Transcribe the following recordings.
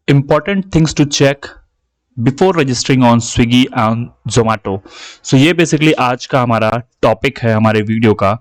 important things to check before registering on Swiggy and Zomato. So ये basically आज का हमारा टॉपिक है हमारे वीडियो का,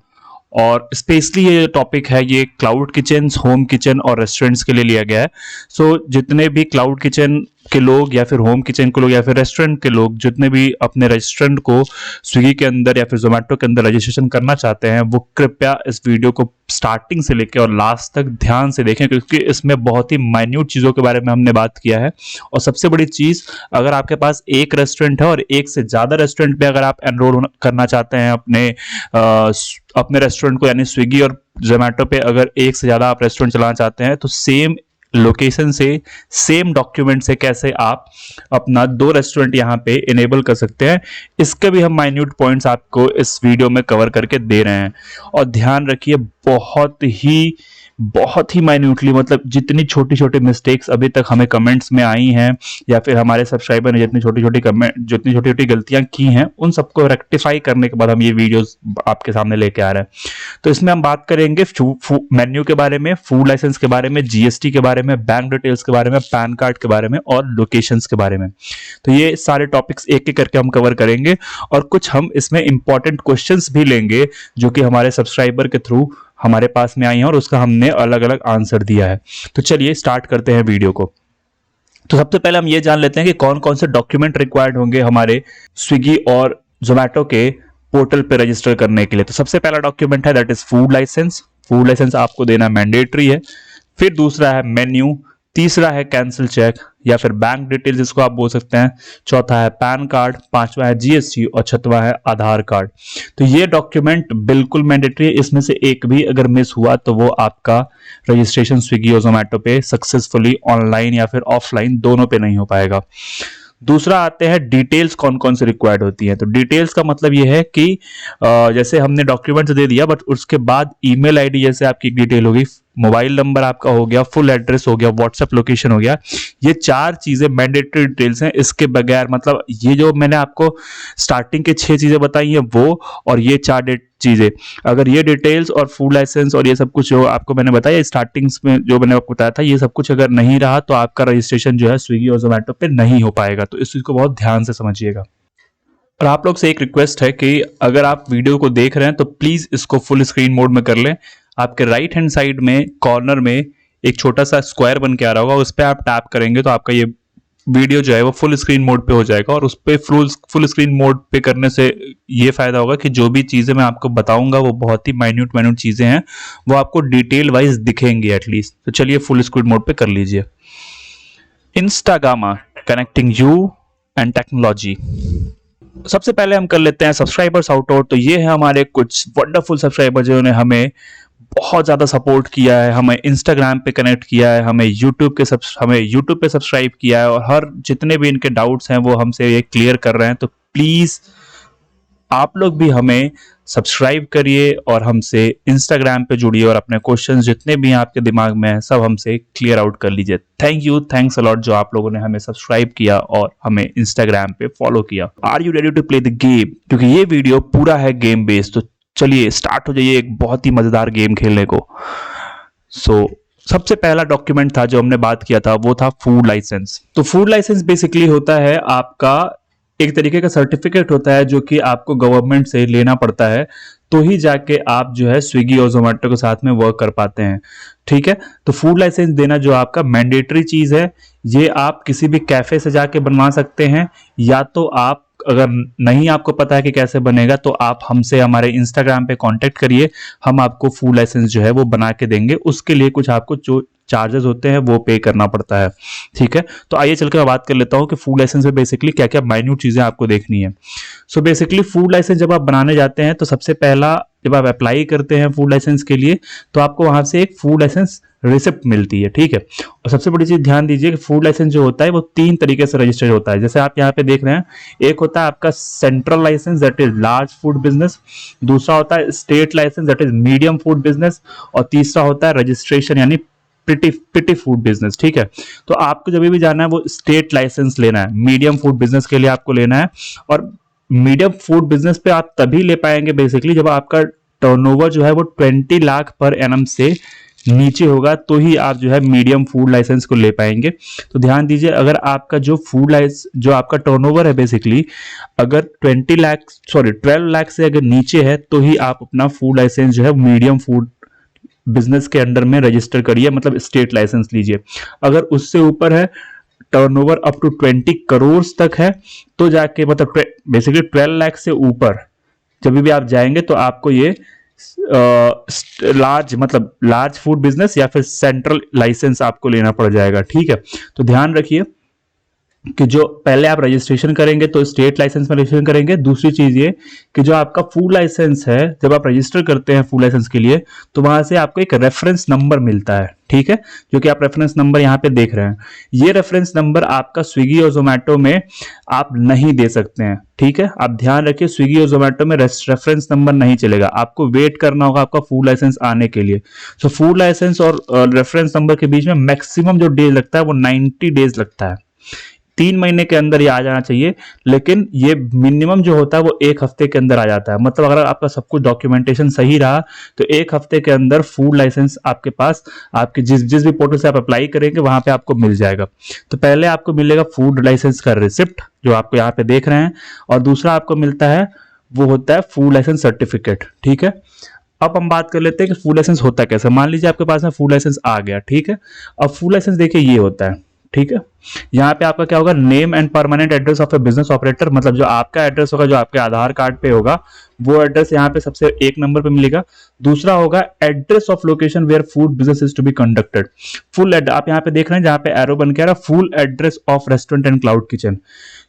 और स्पेशली ये टॉपिक है, ये क्लाउड किचन, होम किचन और रेस्टोरेंट्स के लिए लिया गया है। सो जितने भी क्लाउड किचन के लोग या फिर होम किचन के लोग या फिर रेस्टोरेंट के लोग जितने भी अपने रेस्टोरेंट को स्विगी के अंदर या फिर जोमेटो के अंदर रजिस्ट्रेशन करना चाहते हैं, वो कृपया इस वीडियो को स्टार्टिंग से लेकर और लास्ट तक ध्यान से देखें, क्योंकि इसमें बहुत ही माइन्यूट चीज़ों के बारे में हमने बात किया है। और सबसे बड़ी चीज़, अगर आपके पास एक रेस्टोरेंट है और एक से ज़्यादा रेस्टोरेंट पे अगर आप एनरोल करना चाहते हैं अपने रेस्टोरेंट को, यानी स्विगी और जोमेटो पे अगर एक से ज़्यादा आप रेस्टोरेंट चलाना चाहते हैं, तो सेम लोकेशन से सेम डॉक्यूमेंट से कैसे आप अपना 2 रेस्टोरेंट यहाँ पे इनेबल कर सकते हैं, इसके भी हम माइन्यूट पॉइंट्स आपको इस वीडियो में कवर करके दे रहे हैं। और ध्यान रखिए, बहुत ही माइन्यूटली, मतलब जितनी छोटी छोटी मिस्टेक्स अभी तक हमें कमेंट्स में आई हैं या फिर हमारे सब्सक्राइबर ने जितनी छोटी छोटी गलतियां की हैं, उन सबको रेक्टिफाई करने के बाद हम ये वीडियोस आपके सामने लेके आ रहे हैं। तो इसमें हम बात करेंगे मेन्यू के बारे में, फूड लाइसेंस के बारे में, जीएसटी के बारे में, बैंक डिटेल्स के बारे में, पैन कार्ड के बारे में और लोकेशंस के बारे में। तो ये सारे टॉपिक्स एक एक करके हम कवर करेंगे, और कुछ हम इसमें इंपॉर्टेंट क्वेश्चंस भी लेंगे जो कि हमारे सब्सक्राइबर के थ्रू हमारे पास में आई हैं और उसका हमने अलग अलग आंसर दिया है। तो चलिए स्टार्ट करते हैं वीडियो को। तो सबसे पहले हम ये जान लेते हैं कि कौन कौन से डॉक्यूमेंट रिक्वायर्ड होंगे हमारे स्विगी और जोमेटो के पोर्टल पे रजिस्टर करने के लिए। तो सबसे पहला डॉक्यूमेंट है that is food license. Food license आपको देना मैंडेटरी है। फिर दूसरा है मेन्यू, तीसरा है कैंसिल चेक या फिर बैंक डिटेल जिसको आप बोल सकते हैं, चौथा है पैन कार्ड, पांचवा है जीएसटी और छठवां है आधार कार्ड। तो ये डॉक्यूमेंट बिल्कुल मैंडेटरी है, इसमें से एक भी अगर मिस हुआ तो वो आपका रजिस्ट्रेशन स्विगी और जोमेटो पे सक्सेसफुली ऑनलाइन या फिर ऑफलाइन दोनों पे नहीं हो पाएगा। दूसरा आते हैं डिटेल्स कौन कौन से रिक्वायर्ड होती हैं। तो डिटेल्स का मतलब ये है कि जैसे हमने डॉक्यूमेंट दे दिया, बट उसके बाद ईमेल आईडी जैसे आपकी डिटेल होगी, मोबाइल नंबर आपका हो गया, फुल एड्रेस हो गया, व्हाट्सएप लोकेशन हो गया, ये 4 चीजें मैंडेटरी डिटेल्स हैं। इसके बगैर, मतलब ये जो मैंने आपको स्टार्टिंग के 6 चीजें बताई हैं वो, और ये 4 चीजें, अगर ये डिटेल्स और फूड लाइसेंस और ये सब कुछ जो आपको मैंने बताया स्टार्टिंग में, जो मैंने आपको बताया था, ये सब कुछ अगर नहीं रहा तो आपका रजिस्ट्रेशन जो है स्विगी और जोमेटो पे नहीं हो पाएगा। तो इस चीज को बहुत ध्यान से समझिएगा। और आप लोग से एक रिक्वेस्ट है कि अगर आप वीडियो को देख रहे हैं तो प्लीज इसको फुल स्क्रीन मोड में कर लें। आपके राइट हैंड साइड में कॉर्नर में एक छोटा सा स्क्वायर बन के आ रहा होगा, उस पर आप टैप करेंगे तो आपका ये वीडियो जो है वो फुल स्क्रीन मोड पे हो जाएगा। और उस पर फुल स्क्रीन मोड पे करने से ये फायदा होगा कि जो भी चीजें मैं आपको बताऊंगा वो बहुत ही माइन्यूट चीजें हैं, वो आपको डिटेल वाइज दिखेंगी एटलीस्ट। तो चलिए फुल स्क्रीन मोड पे कर लीजिए। इंस्टागामा, कनेक्टिंग यू एंड टेक्नोलॉजी। सबसे पहले हम कर लेते हैं सब्सक्राइबर शाउट आउट। तो ये है हमारे कुछ वंडरफुल सब्सक्राइबर जिन्होंने हमें बहुत ज़्यादा सपोर्ट किया है, हमें इंस्टाग्राम पे कनेक्ट किया है, हमें यूट्यूब पे सब्सक्राइब किया है, और हर जितने भी इनके डाउट्स हैं वो हमसे ये क्लियर कर रहे हैं। तो प्लीज़ आप लोग भी हमें सब्सक्राइब करिए और हमसे इंस्टाग्राम पे जुड़िए, और अपने क्वेश्चंस जितने भी आपके दिमाग में हैं सब हमसे क्लियर आउट कर लीजिए। थैंक्स अलॉट जो आप लोगों ने हमें सब्सक्राइब किया और हमें इंस्टाग्राम पे फॉलो किया। Are you ready to play the game? क्योंकि ये वीडियो पूरा है गेम बेस्ड। तो चलिए स्टार्ट हो जाइए एक बहुत ही मजेदार गेम खेलने को। सबसे पहला डॉक्यूमेंट था जो हमने बात किया था वो था फूड लाइसेंस। तो फूड लाइसेंस बेसिकली होता है आपका एक तरीके का सर्टिफिकेट होता है जो कि आपको गवर्नमेंट से लेना पड़ता है, तो ही जाके आप जो है स्विगी और जोमेटो के साथ में वर्क कर पाते हैं। ठीक है, तो फूड लाइसेंस देना जो आपका मैंडेटरी चीज है, ये आप किसी भी कैफे से जाके बनवा सकते हैं, या तो आप अगर नहीं आपको पता है कि कैसे बनेगा तो आप हमसे हमारे इंस्टाग्राम पे कांटेक्ट करिए, हम आपको फूड लाइसेंस जो है वो बना के देंगे। उसके लिए कुछ आपको जो चार्जेस होते हैं वो पे करना पड़ता है। ठीक है, तो आइए चलकर मैं बात कर लेता हूँ कि फूड लाइसेंस में बेसिकली क्या क्या माइन्यूट चीजें आपको देखनी है। सो बेसिकली फूड लाइसेंस जब आप बनाने जाते हैं तो सबसे पहला, जब आप अप्लाई करते हैं फूड लाइसेंस के लिए, तो आपको वहां से एक फूड लाइसेंस रिसिप्ट मिलती है। ठीक है, और सबसे बड़ी चीज ध्यान दीजिए कि फूड लाइसेंस जो होता है वो 3 तरीके से रजिस्टर्ड होता है। जैसे आप यहाँ पे देख रहे हैं, एक होता है आपका central license that is large food business, दूसरा होता है state license that is medium food business, और तीसरा होता है रजिस्ट्रेशन यानी पिटी फूड बिजनेस। ठीक है, तो आपको जब भी जाना है वो स्टेट लाइसेंस लेना है, मीडियम फूड बिजनेस के लिए आपको लेना है। और मीडियम फूड बिजनेस पे आप तभी ले पाएंगे बेसिकली जब आपका टर्नओवर जो है वो 20 लाख पर एनम से नीचे होगा तो ही आप जो है मीडियम फूड लाइसेंस को ले पाएंगे। तो ध्यान दीजिए, अगर आपका जो फूड लाइसेंस, जो आपका टर्नओवर है बेसिकली, अगर 12 लाख से अगर नीचे है तो ही आप अपना फूड लाइसेंस जो है मीडियम फूड बिजनेस के अंडर में रजिस्टर करिए, मतलब स्टेट लाइसेंस लीजिए। अगर उससे ऊपर है, टर्नओवर अप टू 20 करोड़ तक है, तो जाके मतलब बेसिकली 12 लाख से ऊपर जब भी आप जाएंगे तो आपको ये लार्ज फूड बिजनेस या फिर सेंट्रल लाइसेंस आपको लेना पड़ जाएगा। ठीक है, तो ध्यान रखिए कि जो पहले आप रजिस्ट्रेशन करेंगे तो स्टेट लाइसेंस में रजिस्ट्रेशन करेंगे। दूसरी चीज ये कि जो आपका फूड लाइसेंस है, जब आप रजिस्टर करते हैं फूड लाइसेंस के लिए, तो वहां से आपको एक रेफरेंस नंबर मिलता है। ठीक है, जो कि आप रेफरेंस नंबर यहाँ पे देख रहे हैं, ये रेफरेंस नंबर आपका स्विगी और जोमेटो में आप नहीं दे सकते हैं। ठीक है, आप ध्यान रखिए, स्विगी और जोमेटो में रेफरेंस नंबर नहीं चलेगा, आपको वेट करना होगा आपका फूड लाइसेंस आने के लिए। तो फूड लाइसेंस और रेफरेंस नंबर के बीच में मैक्सिमम जो डेज लगता है वो 90 डेज लगता है। 3 महीने के अंदर ये आ जाना चाहिए, लेकिन ये मिनिमम जो होता है वो 1 हफ्ते के अंदर आ जाता है। मतलब अगर आपका सब कुछ डॉक्यूमेंटेशन सही रहा तो 1 हफ्ते के अंदर फूड लाइसेंस आपके पास, आपके जिस भी पोर्टल से आप अप्लाई करेंगे वहां पे आपको मिल जाएगा। तो पहले आपको मिलेगा फूड लाइसेंस का रिसिप्ट, जो आपको यहाँ पे देख रहे हैं, और दूसरा आपको मिलता है वो होता है फूड लाइसेंस सर्टिफिकेट। ठीक है, अब हम बात कर लेते हैं कि फूड लाइसेंस होता कैसे। मान लीजिए आपके पास में फूड लाइसेंस आ गया। ठीक है, अब फूड लाइसेंस देखिए ये होता है। ठीक है, यहाँ पे आपका क्या होगा, name and permanent address of A business operator, मतलब जो आपका एड्रेस होगा, जो आपके आधार कार्ड पे होगा, वो एड्रेस यहाँ पे सबसे 1 नंबर पे मिलेगा। दूसरा होगा address of location where food business is to be conducted. Full address आप यहाँ पे देख रहे हैं, जहाँ पे एरो बन के आ रहा है, full address of restaurant and cloud kitchen.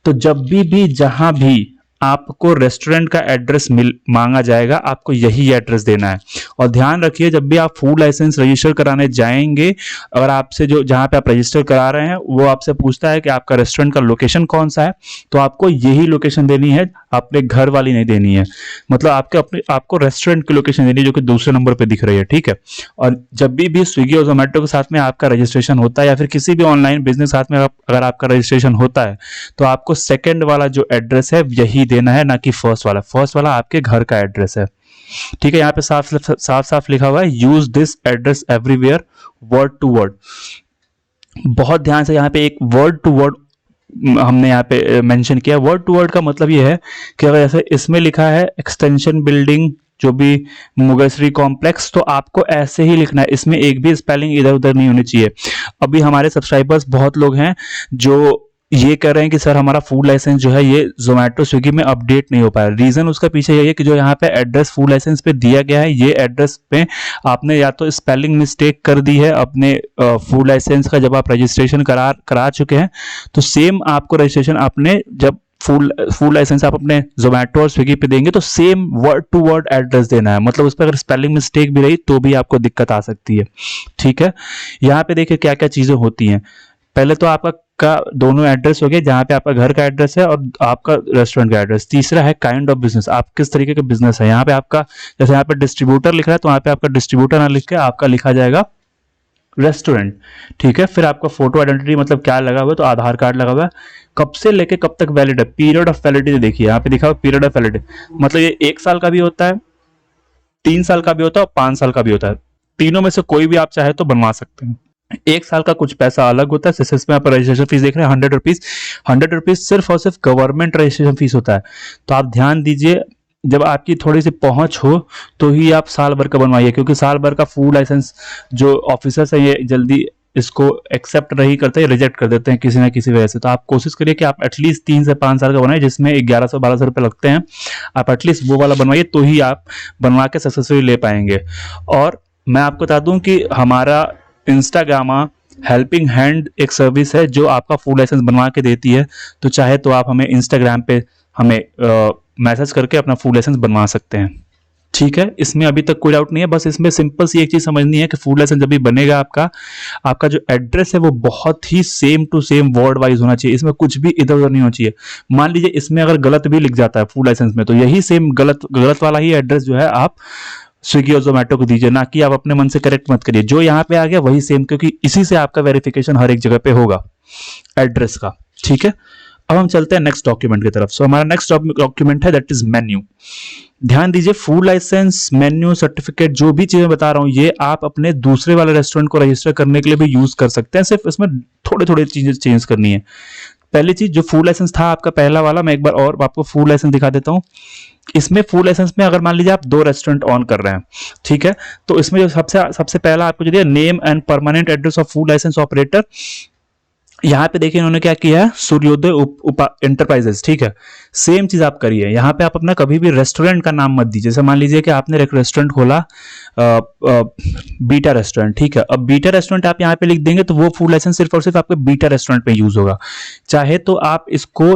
तो जब भी जहां भी आपको रेस्टोरेंट का एड्रेस मांगा जाएगा, आपको यही एड्रेस देना है। और ध्यान रखिए, जब भी आप फूड लाइसेंस रजिस्टर कराने जाएंगे, अगर आपसे जो जहां पे आप रजिस्टर करा रहे हैं वो आपसे पूछता है कि आपका रेस्टोरेंट का लोकेशन कौन सा है, तो आपको यही लोकेशन देनी है, अपने घर वाली नहीं देनी है। मतलब आपको रेस्टोरेंट की लोकेशन देनी है, जो कि दूसरे नंबर पे दिख रही है। ठीक है, और जब भी स्विगी और जोमेटो के साथ में आपका रजिस्ट्रेशन होता है, या फिर किसी भी ऑनलाइन बिजनेस साथ में अगर आपका रजिस्ट्रेशन होता है, तो आपको सेकेंड वाला जो एड्रेस है यही देना है, ना कि फर्स्ट वाला। फर्स्ट वाला आपके घर का एड्रेस है। ठीक है, यहाँ पे साफ लिखा हुआ है, use this address everywhere word to word. बहुत ध्यान से यहाँ पे एक वर्ड टू वर्ड हमने यहाँ पे मेंशन किया। वर्ड टू वर्ड का मतलब ये है कि अगर जैसे इसमें लिखा है एक्सटेंशन बिल्डिंग, जो भी मुगलश्री कॉम्प्लेक्स, तो आपको ऐसे ही लिखना है, इसमें एक भी स्पेलिंग इधर उधर नहीं होनी चाहिए। अभी हमारे सब्सक्राइबर्स बहुत लोग हैं जो ये कह रहे हैं कि सर हमारा फूड लाइसेंस जो है ये जोमेटो स्विगी में अपडेट नहीं हो पाया। रीजन उसका पीछे यही है कि जो यहाँ पे एड्रेस फूड लाइसेंस पे दिया गया है, ये एड्रेस पे आपने या तो स्पेलिंग मिस्टेक कर दी है अपने फूड लाइसेंस का, जब आप रजिस्ट्रेशन करा चुके हैं, तो सेम आपको रजिस्ट्रेशन आपने जब फूड लाइसेंस आप अपने जोमेटो और स्विगी पे देंगे तो same word to word address देना है। मतलब उस पर अगर स्पेलिंग मिस्टेक भी रही तो भी आपको दिक्कत आ सकती है। ठीक है, यहाँ पे देखिए क्या क्या चीजें होती हैं। पहले तो आपका दोनों एड्रेस हो गए, जहां पे आपका घर का एड्रेस है और आपका रेस्टोरेंट का एड्रेस। तीसरा है काइंड ऑफ बिजनेस, आप किस तरीके का बिजनेस है। यहाँ पे आपका, जैसे यहाँ पे डिस्ट्रीब्यूटर लिख रहा है, तो यहाँ पे आपका डिस्ट्रीब्यूटर ना लिख के आपका लिखा जाएगा रेस्टोरेंट। ठीक है, फिर आपका फोटो आइडेंटिटी, मतलब क्या लगा हुआ है, तो आधार कार्ड लगा हुआ है, कब से लेके कब तक वैलिड है, पीरियड ऑफ वैलिडिटी देखिए यहाँ पे लिखा हुआ पीरियड ऑफ वैलिडिटी, मतलब ये 1 साल का भी होता है, 3 साल का भी होता है और 5 साल का भी होता है। तीनों में से कोई भी आप चाहे तो बनवा सकते हैं। 1 साल का कुछ पैसा अलग होता है। सिर्फ में आप रजिस्ट्रेशन फीस देख रहे हैं 100 रुपीज सिर्फ और सिर्फ गवर्नमेंट रजिस्ट्रेशन फीस होता है। तो आप ध्यान दीजिए, जब आपकी थोड़ी सी पहुंच हो तो ही आप साल भर का बनवाइए, क्योंकि साल भर का फूड लाइसेंस जो ऑफिसर्स है ये जल्दी इसको एक्सेप्ट नहीं करते, रिजेक्ट कर देते हैं किसी ना किसी वजह से। तो आप कोशिश करिए कि आप एटलीस्ट 3 से 5 साल का बनाए, जिसमें 1100-1200 रुपए लगते हैं। आप एटलीस्ट वो वाला बनवाइए, तो ही आप बनवा के सक्सेसफुली ले पाएंगे। और मैं आपको बता दूं कि हमारा इंस्टाग्रामा हेल्पिंग हैंड एक सर्विस है जो आपका फूड लाइसेंस बनवा के देती है। तो चाहे तो आप हमें इंस्टाग्राम पे हमें मैसेज करके अपना फूड लाइसेंस बनवा सकते हैं। ठीक है, इसमें अभी तक कोई डाउट नहीं है। बस इसमें सिंपल सी एक चीज समझनी है कि फूड लाइसेंस जब भी बनेगा आपका जो एड्रेस है वो बहुत ही same to same word wise होना चाहिए। इसमें कुछ भी इधर उधर नहीं होना चाहिए। मान लीजिए इसमें अगर गलत भी लिख जाता है फूड लाइसेंस में, तो यही सेम गलत वाला ही एड्रेस जो है आप स्विगी और जोमेटो को दीजिए, ना कि आप अपने मन से करेक्ट मत करिए। जो यहाँ पे आ गया वही सेम, क्योंकि इसी से आपका वेरिफिकेशन हर एक जगह पे होगा एड्रेस का। ठीक है, अब हम चलते हैं नेक्स्ट डॉक्यूमेंट की तरफ। सो हमारा नेक्स्ट डॉक्यूमेंट है दैट इज मेन्यू। ध्यान दीजिए, फूड लाइसेंस, मेन्यू, सर्टिफिकेट, जो भी चीजें बता रहा हूं ये आप अपने दूसरे वाले रेस्टोरेंट को रजिस्टर करने के लिए भी यूज कर सकते हैं। सिर्फ इसमें थोड़े थोड़े चीजें चेंज करनी है। पहली चीज, जो फूड लाइसेंस था आपका पहला वाला, मैं एक बार और आपको फूड लाइसेंस दिखा देता हूं। इसमें फूड लाइसेंस में अगर मान लीजिए आप 2 रेस्टोरेंट ऑन कर रहे हैं, ठीक है, तो इसमें जो सबसे सबसे पहला आपको जो दिया, name and permanent address of food license operator, यहाँ पे देखिए इन्होंने क्या किया है, सूर्योदय एंटरप्राइजेस, ठीक है। सेम चीज आप करिए, यहाँ पे आप अपना कभी भी रेस्टोरेंट का नाम मत दीजिए। जैसे मान लीजिए कि आपने एक रेस्टोरेंट खोला, बीटा रेस्टोरेंट, ठीक है। अब बीटा रेस्टोरेंट आप यहाँ पे लिख देंगे तो वो फूड लाइसेंस सिर्फ और सिर्फ आपके बीटा रेस्टोरेंट पे यूज होगा। चाहे तो आप इसको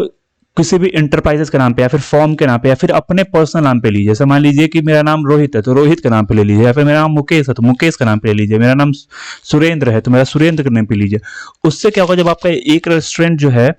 किसी भी इंटरप्राइजेस के नाम पे या फिर फॉर्म के नाम पे या फिर अपने पर्सनल नाम पे लीजिए। जैसे मान लीजिए कि मेरा नाम रोहित है तो रोहित के नाम पे ले लीजिए, या फिर मेरा नाम मुकेश है तो मुकेश के नाम पे ले लीजिए, मेरा नाम सुरेंद्र है तो मेरा सुरेंद्र के नाम पे लीजिए। उससे क्या होगा, जब आपका एक रेस्टोरेंट जो है,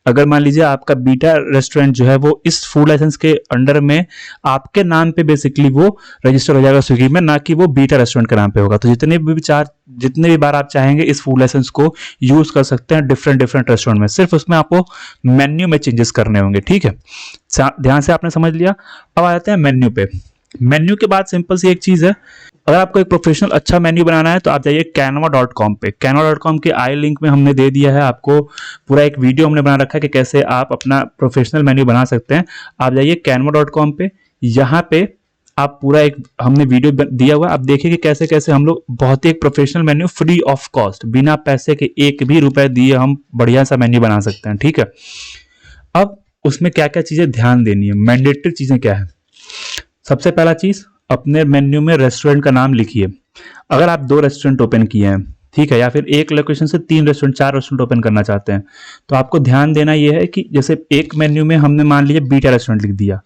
अगर मान लीजिए आपका बीटा रेस्टोरेंट जो है वो इस फूड लाइसेंस के अंडर में आपके नाम पे बेसिकली वो रजिस्टर हो जाएगा स्विगी में, ना कि वो बीटा रेस्टोरेंट के नाम पे होगा। तो जितने भी बार आप चाहेंगे इस फूड लाइसेंस को यूज कर सकते हैं डिफरेंट डिफरेंट रेस्टोरेंट में। सिर्फ उसमें आपको मेन्यू में चेंजेस करने होंगे, ठीक है। ध्यान से आपने समझ लिया। अब आ जाते हैं मेन्यू पे। मेन्यू के बाद सिंपल सी एक चीज है, अगर आपको एक प्रोफेशनल अच्छा मेन्यू बनाना है तो आप जाइए canva.com पे। canva.com के आई लिंक में हमने दे दिया है आपको, पूरा एक वीडियो हमने बना रखा है कि कैसे आप अपना प्रोफेशनल मेन्यू बना सकते हैं। आप जाइए canva.com पे, यहाँ पे आप पूरा एक हमने वीडियो दिया हुआ है, आप देखिए कि कैसे कैसे हम लोग बहुत ही एक professional menu free of cost, बिना पैसे के एक भी रुपए दिए हम बढ़िया सा मेन्यू बना सकते हैं, ठीक है। अब उसमें क्या क्या चीजें ध्यान देनी है, मैंडेटरी चीजें क्या है। सबसे पहला चीज, अपने मेन्यू में रेस्टोरेंट का नाम लिखिए। अगर आप 2 रेस्टोरेंट ओपन किए हैं, ठीक है, या फिर एक लोकेशन से 3 रेस्टोरेंट 4 रेस्टोरेंट ओपन करना चाहते हैं, तो आपको ध्यान देना यह है कि जैसे एक मेन्यू में हमने मान लीजिए बीटा रेस्टोरेंट लिख दिया,